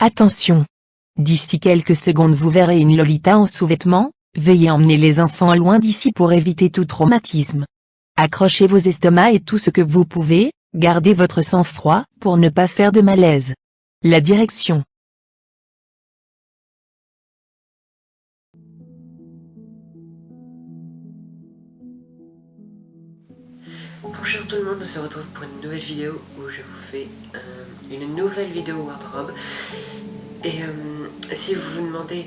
Attention! D'ici quelques secondes vous verrez une Lolita en sous-vêtements, veuillez emmener les enfants loin d'ici pour éviter tout traumatisme. Accrochez vos estomacs et tout ce que vous pouvez, gardez votre sang-froid pour ne pas faire de malaise. La direction. Bonjour tout le monde, on se retrouve pour une nouvelle vidéo où je vous fais une nouvelle vidéo wardrobe. Et si vous vous demandez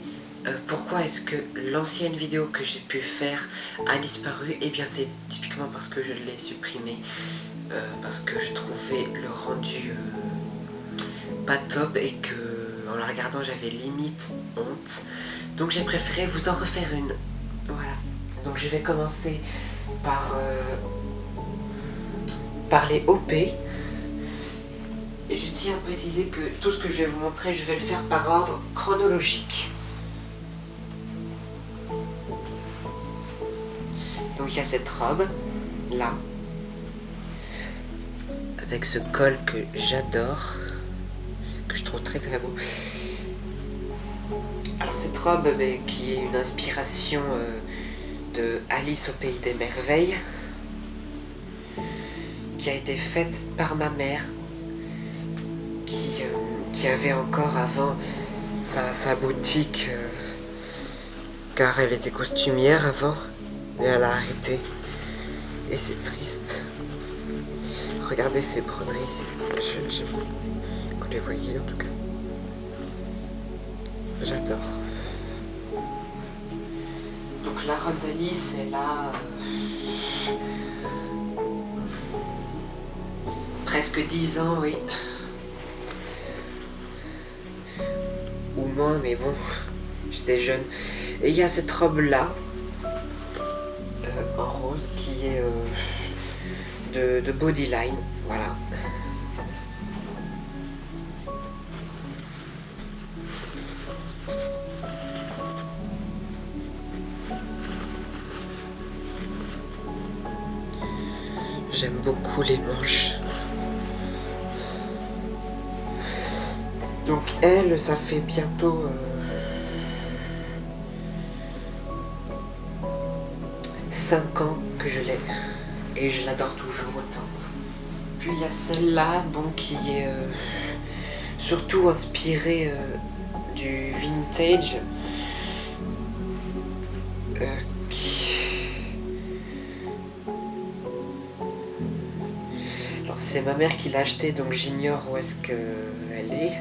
pourquoi est-ce que l'ancienne vidéo que j'ai pu faire a disparu, et bien c'est typiquement parce que je l'ai supprimée, parce que je trouvais le rendu pas top et que en la regardant j'avais limite honte. Donc j'ai préféré vous en refaire une. Voilà. Donc je vais commencer par les OP. Et je tiens à préciser que tout ce que je vais vous montrer, je vais le faire par ordre chronologique. Donc il y a cette robe, là, avec ce col que j'adore, que je trouve très très beau. Alors cette robe, qui est une inspiration de Alice au Pays des Merveilles, qui a été faite par ma mère, qui avait encore avant sa boutique, car elle était costumière avant, mais elle a arrêté. Et c'est triste. Regardez ces broderies, j'aime que vous les voyez en tout cas. J'adore. Donc la robe d'Alice est là, presque 10 ans, oui. Ou moins, mais bon, j'étais jeune. Et il y a cette robe là, en rose, qui est de Bodyline, voilà. J'aime beaucoup les manches. Donc elle, ça fait bientôt 5 ans que je l'ai. Et je l'adore toujours autant. Puis il y a celle-là, qui est surtout inspirée du vintage. Alors c'est ma mère qui l'a acheté, donc j'ignore où est-ce qu'elle est.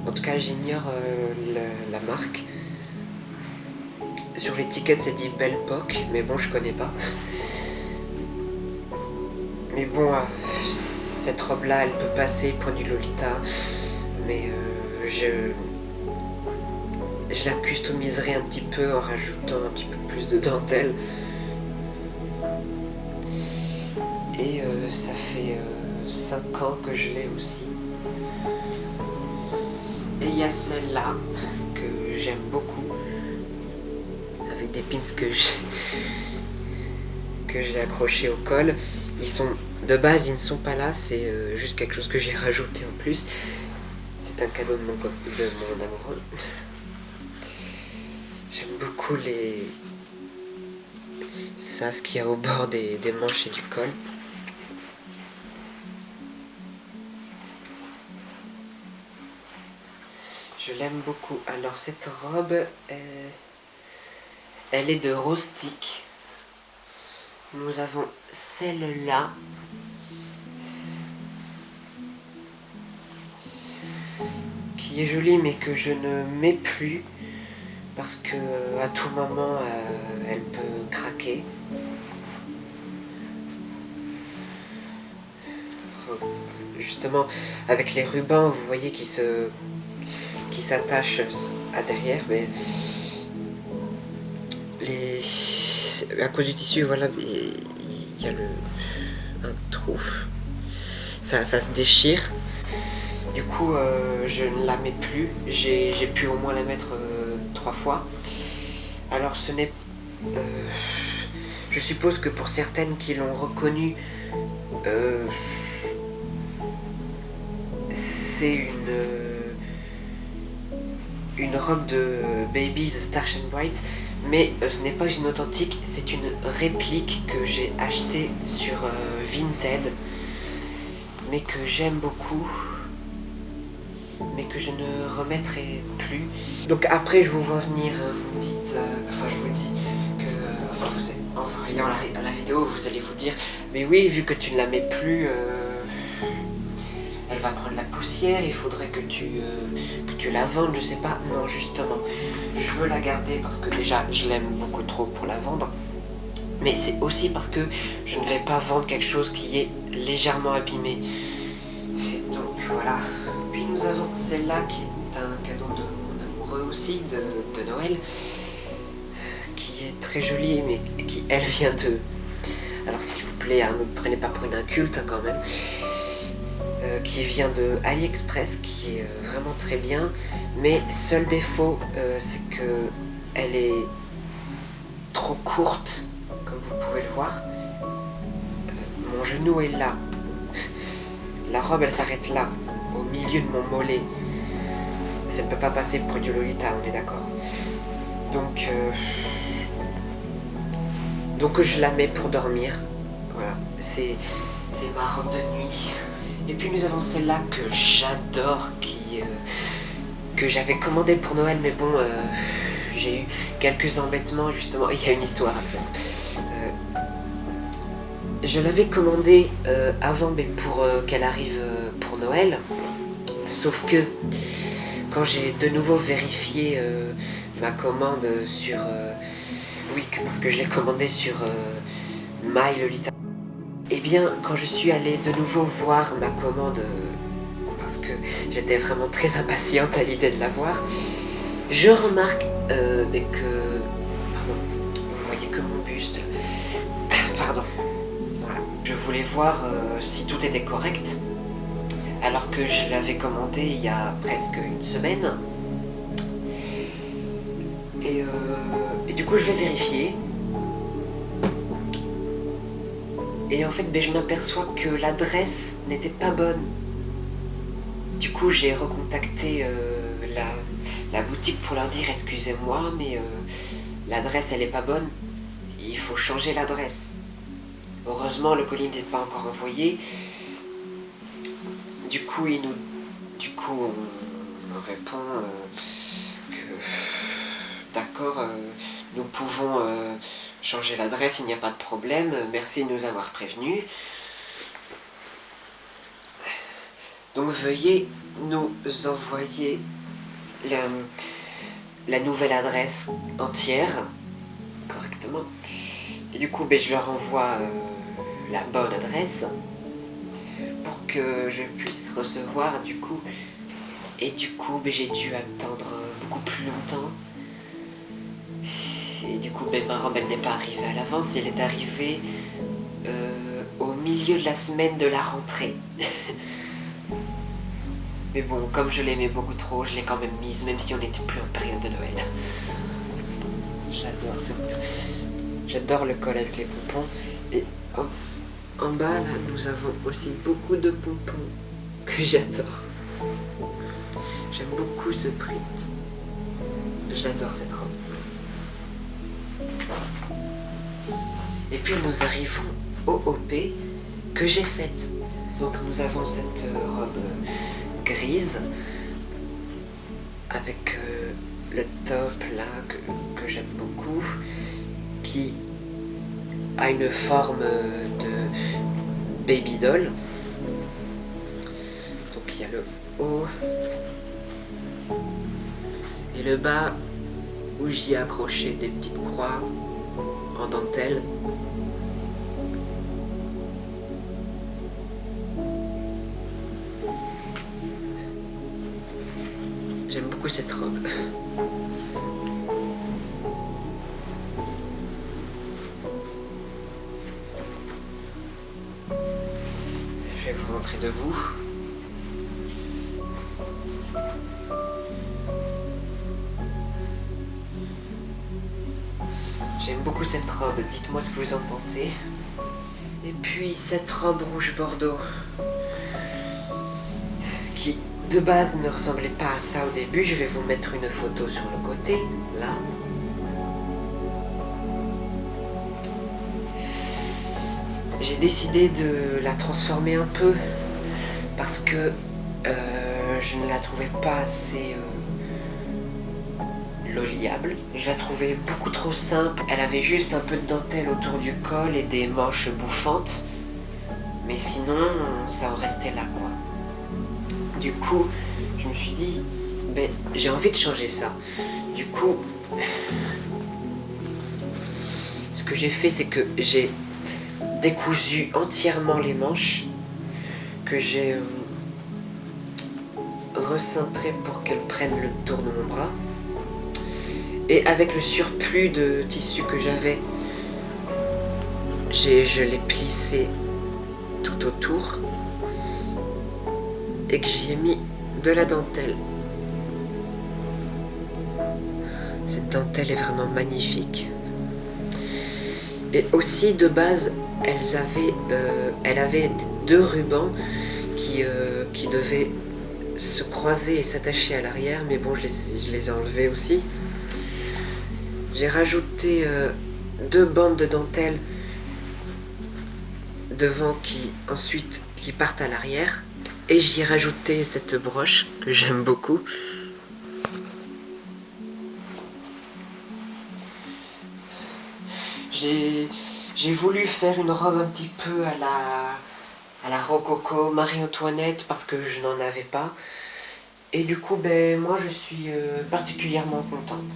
En tout cas, j'ignore la marque. Sur l'étiquette, c'est dit Belle Poc, mais bon, je connais pas. Mais bon, cette robe-là, elle peut passer pour du Lolita, mais je la customiserai un petit peu en rajoutant un petit peu plus de dentelle. Et ça fait 5 ans que je l'ai aussi. Et il y a celle-là que j'aime beaucoup, avec des pins que j'ai accrochés au col. De base, ils ne sont pas là, c'est juste quelque chose que j'ai rajouté en plus. C'est un cadeau de mon amoureux. J'aime beaucoup ce qu'il y a au bord des manches et du col. Je l'aime beaucoup. Alors cette robe, elle est de Rustic. Nous avons celle-là. Qui est jolie mais que je ne mets plus. Parce que à tout moment, elle peut craquer. Justement, avec les rubans, vous voyez qui s'attachent à derrière, mais à cause du tissu, voilà, il y a un trou. Ça se déchire. Du coup, je ne la mets plus. J'ai pu au moins la mettre 3 fois. Alors ce n'est... je suppose que pour certaines qui l'ont reconnue, c'est une robe de Baby The Starshine Bright, mais ce n'est pas une authentique, c'est une réplique que j'ai achetée sur Vinted, mais que j'aime beaucoup, mais que je ne remettrai plus. Donc après je vous vois venir, vous me dites, je vous dis que, en voyant la vidéo, vous allez vous dire, mais oui, vu que tu ne la mets plus, elle va prendre la poussière, il faudrait que tu la vendes, je sais pas. Non, justement, je veux la garder parce que déjà, je l'aime beaucoup trop pour la vendre. Mais c'est aussi parce que je ne vais pas vendre quelque chose qui est légèrement abîmé. Et donc voilà. Puis nous avons celle-là qui est un cadeau de mon amoureux aussi, de Noël, qui est très jolie, mais qui, elle, vient de... Alors s'il vous plaît, ne me prenez pas pour une inculte quand même. Qui vient de AliExpress, qui est vraiment très bien, mais seul défaut, c'est que elle est trop courte, comme vous pouvez le voir. Mon genou est là. La robe, elle s'arrête là, au milieu de mon mollet. Ça ne peut pas passer pour du Lolita, on est d'accord. Donc je la mets pour dormir. Voilà, c'est ma robe de nuit. Et puis nous avons celle-là que j'adore, que j'avais commandée pour Noël, mais bon, j'ai eu quelques embêtements, justement. Il y a une histoire après. Je l'avais commandée avant, mais pour qu'elle arrive pour Noël. Sauf que, quand j'ai de nouveau vérifié ma commande sur... oui, parce que je l'ai commandée sur My Lolita. Eh bien, quand je suis allée de nouveau voir ma commande, parce que j'étais vraiment très impatiente à l'idée de la voir, je remarque que... Pardon, vous voyez que mon buste. Pardon. Voilà. Je voulais voir si tout était correct, alors que je l'avais commandé il y a presque une semaine. Et du coup, je vais vérifier. Et en fait, je m'aperçois que l'adresse n'était pas bonne. Du coup, j'ai recontacté la boutique pour leur dire « Excusez-moi, mais l'adresse, elle est pas bonne. Il faut changer l'adresse. » Heureusement, le colis n'est pas encore envoyé. Du coup, on répond que d'accord, nous pouvons... changer l'adresse, il n'y a pas de problème, merci de nous avoir prévenus. Donc veuillez nous envoyer la nouvelle adresse entière, correctement. Et du coup, je leur envoie la bonne adresse pour que je puisse recevoir du coup. Et du coup, j'ai dû attendre beaucoup plus longtemps. Et du coup, ma robe, elle n'est pas arrivée à l'avance, elle est arrivée au milieu de la semaine de la rentrée. Mais bon, comme je l'aimais beaucoup trop, je l'ai quand même mise, même si on n'était plus en période de Noël. J'adore surtout. J'adore le col avec les pompons. Et en bas, là, nous avons aussi beaucoup de pompons que j'adore. J'aime beaucoup ce print. J'adore cette robe. Et puis nous arrivons au OP que j'ai faite. Donc nous avons cette robe grise avec le top là que j'aime beaucoup, qui a une forme de baby doll. Donc il y a le haut et le bas où j'y ai accroché des petites croix en dentelle. J'aime beaucoup cette robe. Je vais vous montrer debout. J'aime beaucoup cette robe, dites-moi ce que vous en pensez. Et puis cette robe rouge bordeaux, qui de base ne ressemblait pas à ça au début. Je vais vous mettre une photo sur le côté, là. J'ai décidé de la transformer un peu parce que je ne la trouvais pas assez loliable. Je la trouvais beaucoup trop simple. Elle avait juste un peu de dentelle autour du col et des manches bouffantes. Mais sinon, ça en restait là, quoi. Du coup, je me suis dit, ben, j'ai envie de changer ça. Du coup, ce que j'ai fait, c'est que j'ai décousu entièrement les manches, que j'ai recentré pour qu'elles prennent le tour de mon bras. Et avec le surplus de tissu que j'avais, je l'ai plissé tout autour et que j'y ai mis de la dentelle. Cette dentelle est vraiment magnifique. Et aussi de base, elle avait deux rubans qui devaient se croiser et s'attacher à l'arrière, mais bon, je les ai enlevés aussi. J'ai rajouté deux bandes de dentelle devant qui partent à l'arrière. Et j'y ai rajouté cette broche que j'aime beaucoup. J'ai voulu faire une robe un petit peu à la rococo Marie-Antoinette parce que je n'en avais pas. Et du coup, ben, moi je suis particulièrement contente.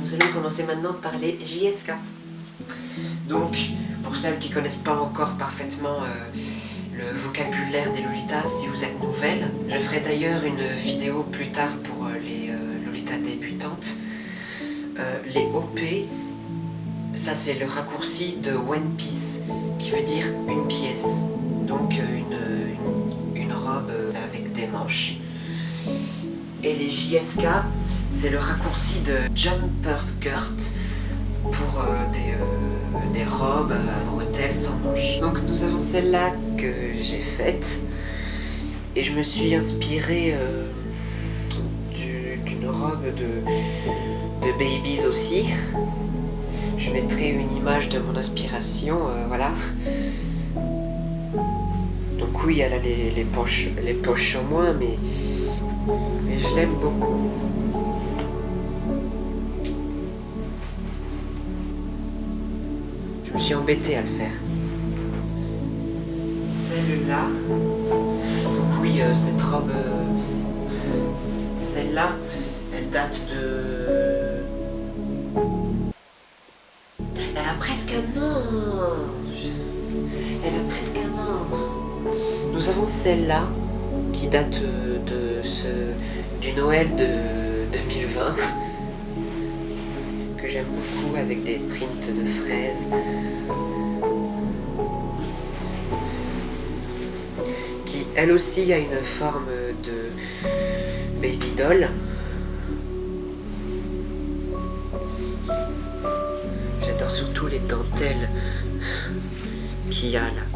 Nous allons commencer maintenant par les JSK. Donc, pour celles qui ne connaissent pas encore parfaitement le vocabulaire des Lolitas, si vous êtes nouvelle, je ferai d'ailleurs une vidéo plus tard pour les Lolitas débutantes. Les OP, ça c'est le raccourci de One Piece, qui veut dire une pièce. Donc une robe avec des manches. Et les JSK, c'est le raccourci de Jumper Skirt pour des robes à bretelles sans manches. Donc nous avons celle-là que j'ai faite et je me suis inspirée d'une robe de Babies aussi. Je mettrai une image de mon inspiration, voilà. Donc oui, elle a les poches en moins, mais je l'aime beaucoup. Je me suis embêté à le faire. Celle-là, donc oui, cette robe, celle-là, elle date de... Elle a presque un an. Elle a presque un an. Nous avons celle-là, qui date du Noël de 2020. Que j'aime beaucoup, avec des prints de fraises. Qui, elle aussi, a une forme de baby doll. J'adore surtout les dentelles qu'il y a là.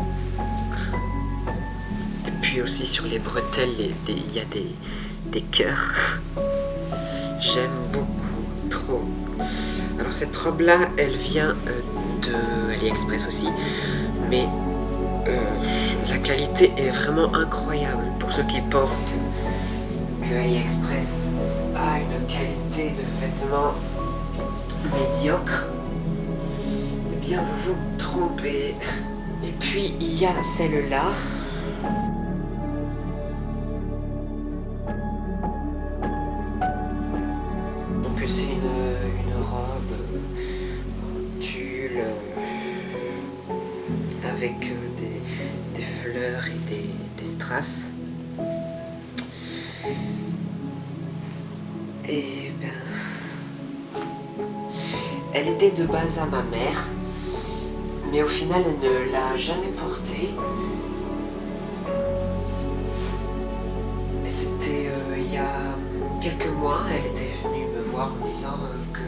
Et puis aussi sur les bretelles, il y a des cœurs. J'aime beaucoup, trop. Alors cette robe-là, elle vient de AliExpress aussi, mais la qualité est vraiment incroyable. Pour ceux qui pensent que AliExpress a une qualité de vêtements médiocre, eh bien vous vous trompez. Et puis il y a celle-là. Donc c'est une robe en tulle avec des fleurs et des strass. Et ben, elle était de base à ma mère, mais au final elle ne l'a jamais portée. C'était il y a quelques mois, elle était venue me voir en disant que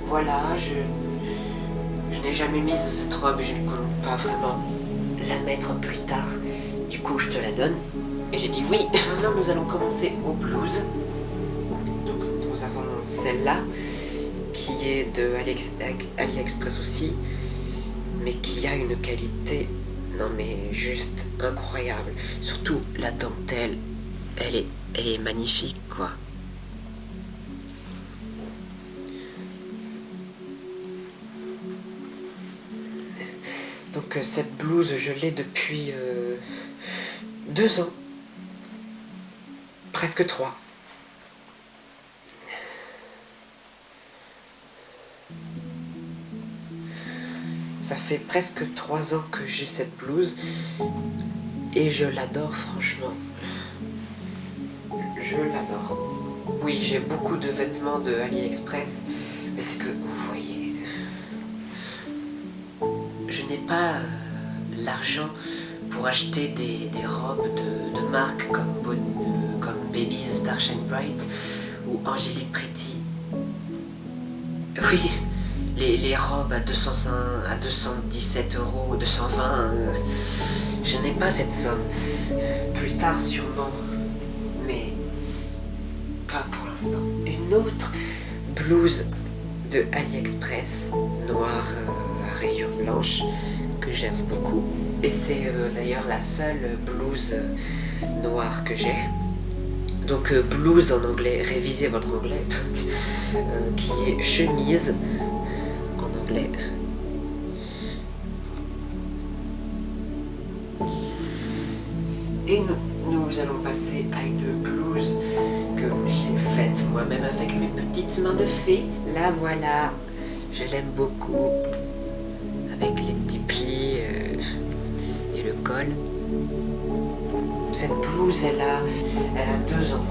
voilà, je n'ai jamais mis cette robe et je ne compte pas vraiment la mettre plus tard. Du coup je te la donne. Et j'ai dit oui. Maintenant nous allons commencer aux blouses. Donc nous avons celle-là, qui est de AliExpress aussi, mais qui a une qualité, non mais juste incroyable. Surtout la dentelle, elle est magnifique quoi. Donc cette blouse, je l'ai depuis 2 ans, presque 3. Ça fait presque 3 ans que j'ai cette blouse et je l'adore franchement. Je l'adore. Oui, j'ai beaucoup de vêtements de AliExpress, mais c'est que vous voyez, je n'ai pas l'argent pour acheter des robes de marque comme Baby The Star Shine Bright ou Angélique Pretty. Oui, les robes à 217 €, 220, je n'ai pas cette somme. Plus tard sûrement, mais pas pour l'instant. Une autre blouse de AliExpress, noire à rayures blanches, que j'aime beaucoup. Et c'est d'ailleurs la seule blouse noire que j'ai. Donc blouse en anglais, révisez votre anglais, parce que, qui est chemise en anglais. Et nous allons passer à une blouse que j'ai faite moi-même avec mes petites mains de fée. La voilà, je l'aime beaucoup, avec les petits plis et le col. Cette blouse, elle a 2 ans.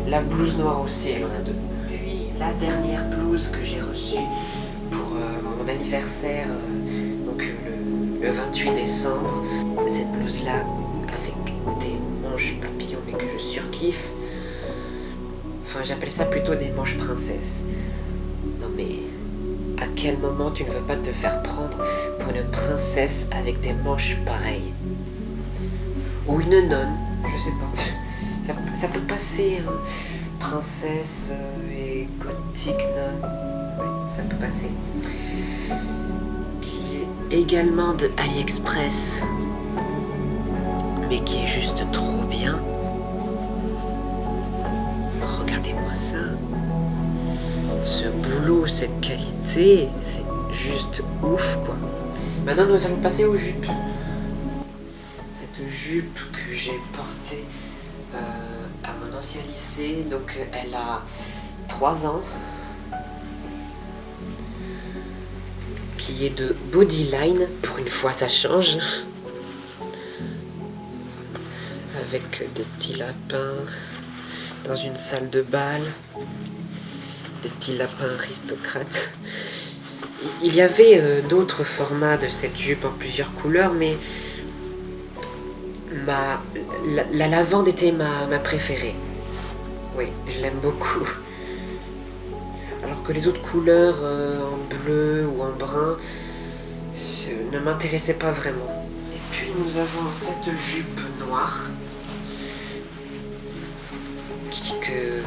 La blouse noire aussi, elle en a 2. Puis la dernière blouse que j'ai reçue pour mon anniversaire, donc le 28 décembre. Cette blouse-là, avec des manches papillons, mais que je surkiffe. Enfin, j'appelle ça plutôt des manches princesses. Non mais, à quel moment tu ne veux pas te faire prendre pour une princesse avec des manches pareilles? Ou une nonne, je sais pas. Ça peut passer, hein. Princesse et gothique nonne. Oui, ça peut passer. Qui est également de AliExpress, mais qui est juste trop bien. Regardez-moi ça. Ce boulot, cette qualité, c'est juste ouf quoi. Maintenant nous allons passer aux jupes. Cette jupe que j'ai portée à mon ancien lycée, donc elle a 3 ans, qui est de Bodyline, pour une fois ça change, avec des petits lapins dans une salle de bal, des petits lapins aristocrates. Il y avait d'autres formats de cette jupe en plusieurs couleurs, mais la lavande était ma préférée. Oui, je l'aime beaucoup. Alors que les autres couleurs en bleu ou en brun ne m'intéressaient pas vraiment. Et puis nous avons cette jupe noire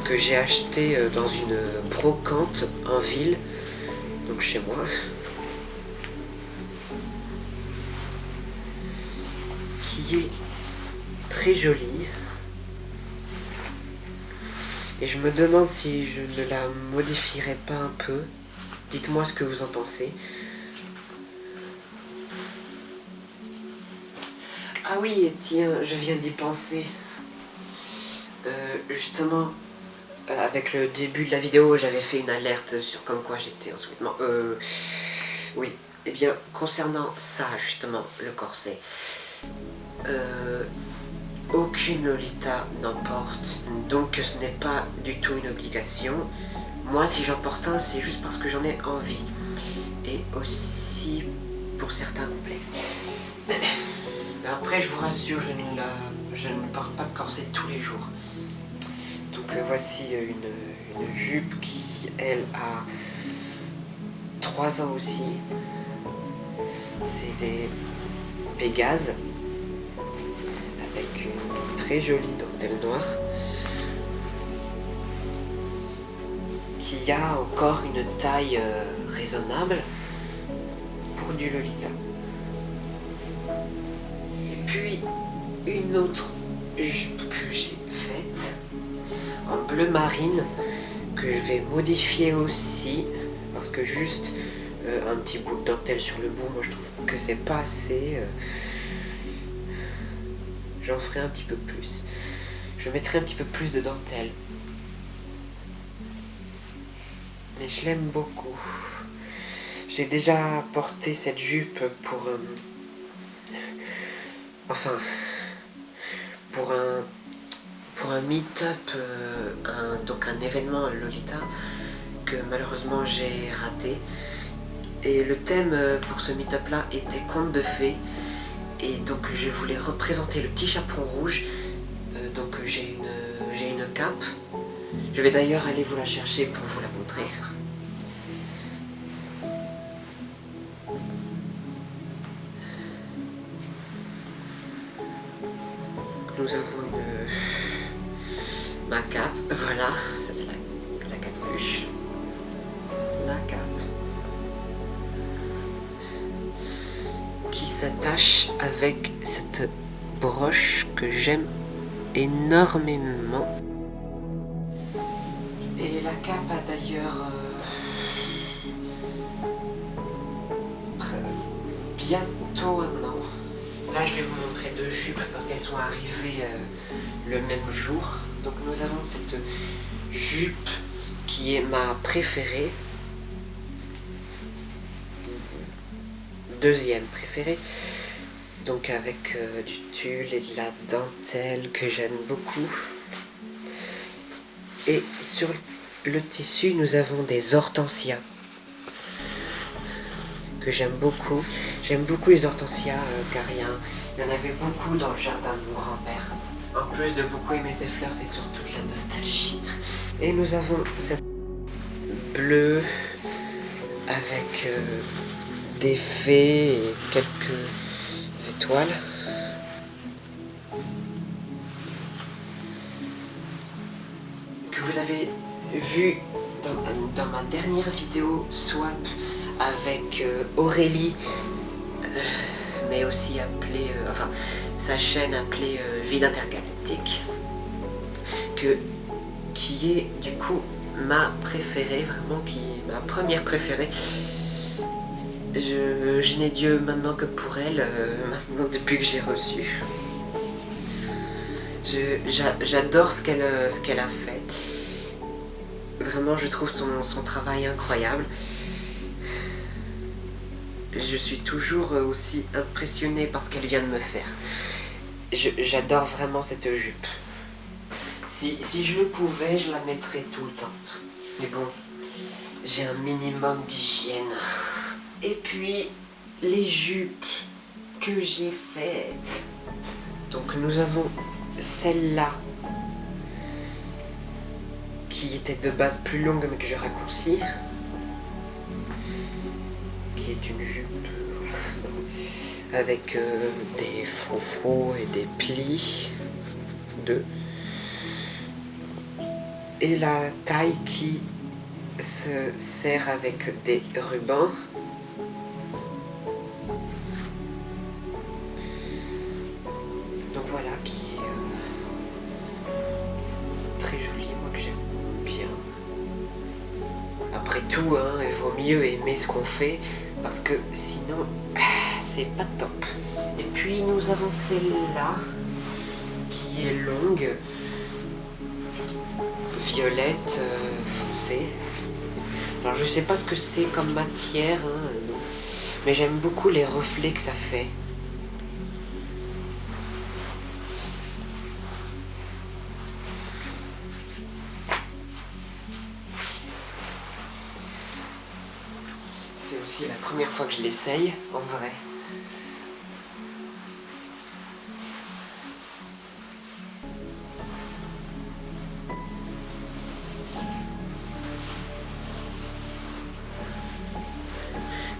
que j'ai achetée dans une brocante en ville, donc chez moi. Qui est très jolie. Et je me demande si je ne la modifierais pas un peu. Dites-moi ce que vous en pensez. Ah oui, tiens, je viens d'y penser. Justement, avec le début de la vidéo, j'avais fait une alerte sur comme quoi j'étais en sous-vêtements. Oui, et bien, concernant ça, justement, le corset, aucune Lolita n'en porte, donc ce n'est pas du tout une obligation. Moi, si j'en porte un, c'est juste parce que j'en ai envie. Et aussi pour certains complexes. Mais après, je vous rassure, je ne porte pas de corset tous les jours. Donc voici une jupe qui, elle, a 3 ans aussi. C'est des Pégases avec une très jolie dentelle noire qui a encore une taille raisonnable pour du Lolita. Et puis une autre jupe que j'ai faite en bleu marine que je vais modifier aussi parce que juste un petit bout de dentelle sur le bout, moi je trouve que c'est pas assez. J'en ferai un petit peu plus. Je mettrai un petit peu plus de dentelle. Mais je l'aime beaucoup. J'ai déjà porté cette jupe pour pour un meet-up, donc un événement Lolita que malheureusement j'ai raté. Et le thème pour ce meet-up là était conte de fées. Et donc je voulais représenter le petit chaperon rouge. Donc j'ai une cape. Je vais d'ailleurs aller vous la chercher pour vous la montrer. Nous avons ma cape, voilà, ça c'est la capuche. La cape. Qui s'attache avec cette broche que j'aime énormément. Et la cape a d'ailleurs bientôt un an. Là je vais vous montrer deux jupes parce qu'elles sont arrivées le même jour. Donc nous avons cette jupe qui est ma préférée. Deuxième préférée. Donc avec du tulle et de la dentelle que j'aime beaucoup. Et sur le tissu nous avons des hortensias que j'aime beaucoup. J'aime beaucoup les hortensias car il y en avait beaucoup dans le jardin de mon grand-père. En plus de beaucoup aimer ces fleurs, c'est surtout de la nostalgie. Et nous avons cette bleue avec des fées et quelques étoiles. Que vous avez vu dans ma dernière vidéo swap avec Aurélie, mais aussi appelée, sa chaîne appelée Vide Intergalactique, qui est du coup ma préférée, vraiment ma première préférée. Je n'ai Dieu maintenant que pour elle, maintenant depuis que j'ai reçu. J'adore ce qu'elle a fait. Vraiment, je trouve son travail incroyable. Je suis toujours aussi impressionnée par ce qu'elle vient de me faire. J'adore vraiment cette jupe. Si je le pouvais, je la mettrais tout le temps. Mais bon, j'ai un minimum d'hygiène. Et puis, les jupes que j'ai faites. Donc nous avons celle-là, qui était de base plus longue mais que je raccourcis. Qui est une jupe avec des froufrous et des plis. Et la taille qui se serre avec des rubans. Donc voilà, qui est très joli, moi que j'aime bien. Après tout, hein, il vaut mieux aimer ce qu'on fait, parce que sinon, c'est pas top. Et puis nous avons celle-là, qui est longue, violette foncée. Alors je sais pas ce que c'est comme matière, hein, mais j'aime beaucoup les reflets que ça fait. C'est aussi la première fois que je l'essaye, en vrai.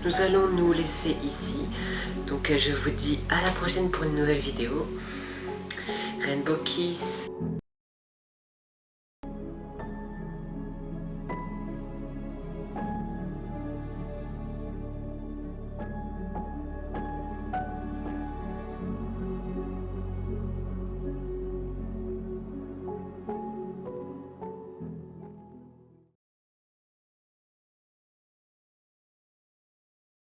Nous allons nous laisser ici. Donc je vous dis à la prochaine pour une nouvelle vidéo. Rainbow Kiss.